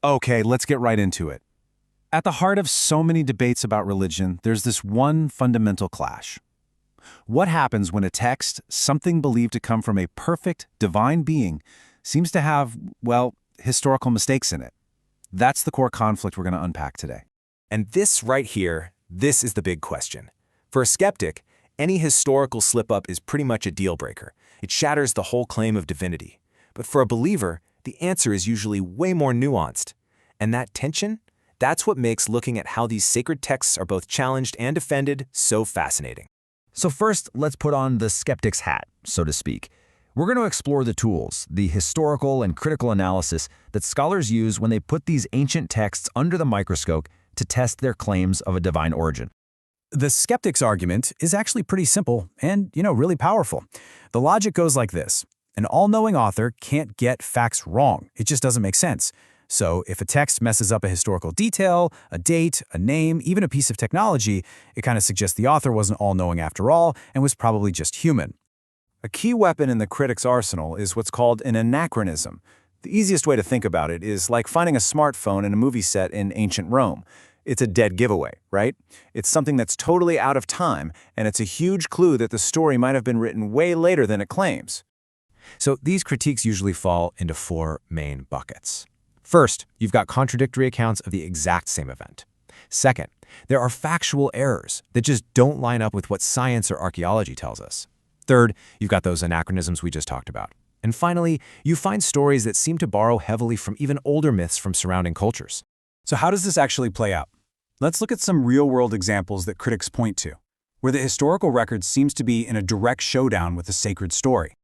Okay, let's get right into it. At the heart of so many debates about religion, there's this one fundamental clash. What happens when a text, something believed to come from a perfect, divine being, seems to have, well, historical mistakes in it? That's the core conflict we're going to unpack today. And this right here, this is the big question. For a skeptic, any historical slip-up is pretty much a deal-breaker. It shatters the whole claim of divinity. But for a believer, the answer is usually way more nuanced. And that tension, that's what makes looking at how these sacred texts are both challenged and defended so fascinating. So first, let's put on the skeptic's hat, so to speak. We're going to explore the tools, the historical and critical analysis that scholars use when they put these ancient texts under the microscope to test their claims of a divine origin. The skeptic's argument is actually pretty simple and, really powerful. The logic goes like this. An all-knowing author can't get facts wrong. It just doesn't make sense. So if a text messes up a historical detail, a date, a name, even a piece of technology, it kind of suggests the author wasn't all-knowing after all and was probably just human. A key weapon in the critic's arsenal is what's called an anachronism. The easiest way to think about it is like finding a smartphone in a movie set in ancient Rome. It's a dead giveaway, right? It's something that's totally out of time, and it's a huge clue that the story might have been written way later than it claims. So these critiques usually fall into four main buckets. First, you've got contradictory accounts of the exact same event. Second, there are factual errors that just don't line up with what science or archaeology tells us. Third, you've got those anachronisms we just talked about. And finally, you find stories that seem to borrow heavily from even older myths from surrounding cultures. So how does this actually play out? Let's look at some real-world examples that critics point to, where the historical record seems to be in a direct showdown with the sacred story.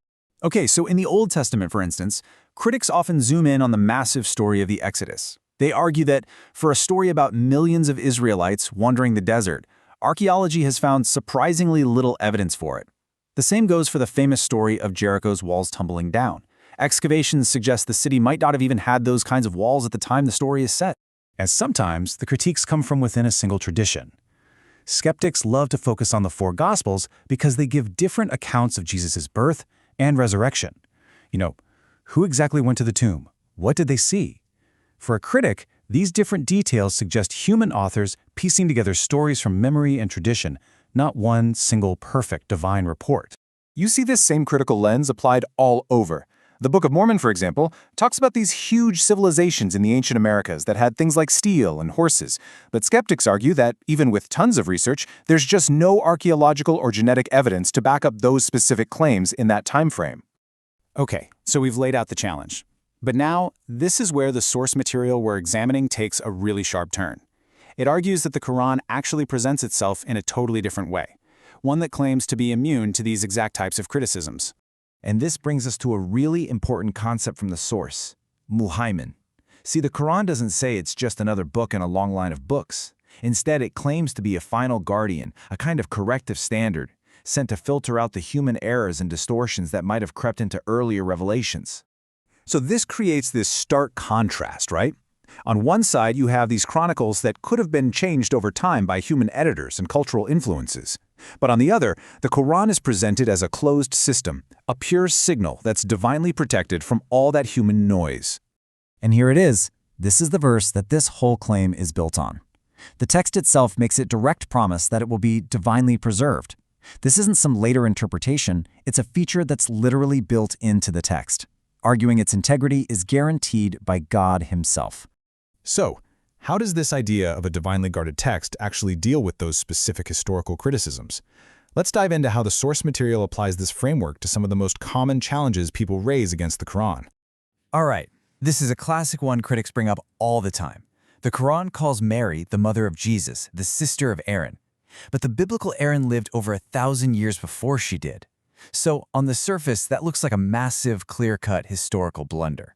Okay, so in the Old Testament, for instance, critics often zoom in on the massive story of the Exodus. They argue that for a story about millions of Israelites wandering the desert, archaeology has found surprisingly little evidence for it. The same goes for the famous story of Jericho's walls tumbling down. Excavations suggest the city might not have even had those kinds of walls at the time the story is set. As sometimes, the critiques come from within a single tradition. Skeptics love to focus on the four Gospels because they give different accounts of Jesus' birth and resurrection. Who exactly went to the tomb? What did they see? For a critic, these different details suggest human authors piecing together stories from memory and tradition, not one single perfect divine report. You see this same critical lens applied all over. The Book of Mormon, for example, talks about these huge civilizations in the ancient Americas that had things like steel and horses. But skeptics argue that, even with tons of research, there's just no archaeological or genetic evidence to back up those specific claims in that time frame. Okay, so we've laid out the challenge. But now, this is where the source material we're examining takes a really sharp turn. It argues that the Quran actually presents itself in a totally different way, one that claims to be immune to these exact types of criticisms. And this brings us to a really important concept from the source, muhaimin. See, the Quran doesn't say it's just another book in a long line of books. Instead, it claims to be a final guardian, a kind of corrective standard, sent to filter out the human errors and distortions that might have crept into earlier revelations. So this creates this stark contrast, right? On one side, you have these chronicles that could have been changed over time by human editors and cultural influences. But on the other, the Quran is presented as a closed system, a pure signal that's divinely protected from all that human noise. And here it is. This is the verse that this whole claim is built on. The text itself makes it direct promise that it will be divinely preserved. This isn't some later interpretation, it's a feature that's literally built into the text, arguing its integrity is guaranteed by God himself. So, how does this idea of a divinely guarded text actually deal with those specific historical criticisms? Let's dive into how the source material applies this framework to some of the most common challenges people raise against the Quran. All right, this is a classic one critics bring up all the time. The Quran calls Mary the mother of Jesus, the sister of Aaron. But the biblical Aaron lived over 1,000 years before she did. So, on the surface, that looks like a massive, clear-cut historical blunder.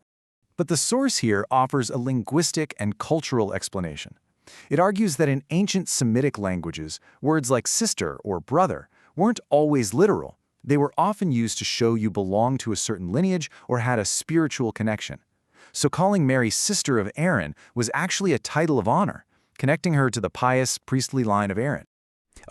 But the source here offers a linguistic and cultural explanation. It argues that in ancient Semitic languages, words like sister or brother weren't always literal. They were often used to show you belonged to a certain lineage or had a spiritual connection. So calling Mary sister of Aaron was actually a title of honor, connecting her to the pious priestly line of Aaron.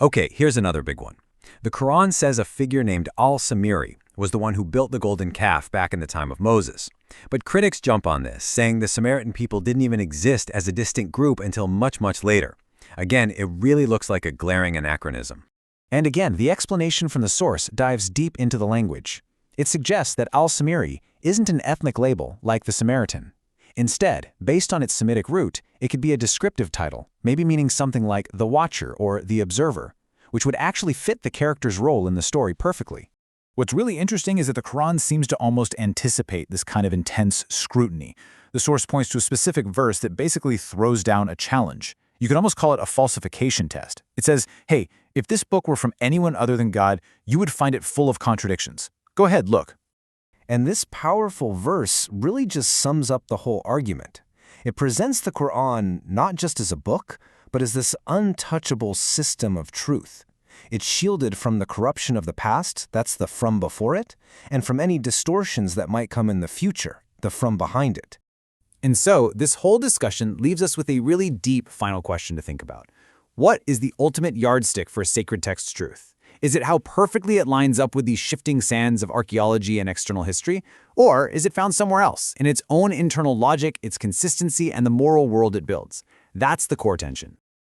Okay, here's another big one. The Quran says a figure named Samiri was the one who built the golden calf back in the time of Moses. But critics jump on this, saying the Samaritan people didn't even exist as a distinct group until much, much later. Again, it really looks like a glaring anachronism. And again, the explanation from the source dives deep into the language. It suggests that al-Samiri isn't an ethnic label like the Samaritan. Instead, based on its Semitic root, it could be a descriptive title, maybe meaning something like the Watcher or the Observer, which would actually fit the character's role in the story perfectly. What's really interesting is that the Quran seems to almost anticipate this kind of intense scrutiny. The source points to a specific verse that basically throws down a challenge. You could almost call it a falsification test. It says, hey, if this book were from anyone other than God, you would find it full of contradictions. Go ahead, look. And this powerful verse really just sums up the whole argument. It presents the Quran not just as a book, but as this untouchable system of truth. It's shielded from the corruption of the past, that's the from before it, and from any distortions that might come in the future, the from behind it. And so, this whole discussion leaves us with a really deep final question to think about. What is the ultimate yardstick for a sacred text's truth? Is it how perfectly it lines up with the shifting sands of archaeology and external history? Or is it found somewhere else, in its own internal logic, its consistency, and the moral world it builds? That's the core tension.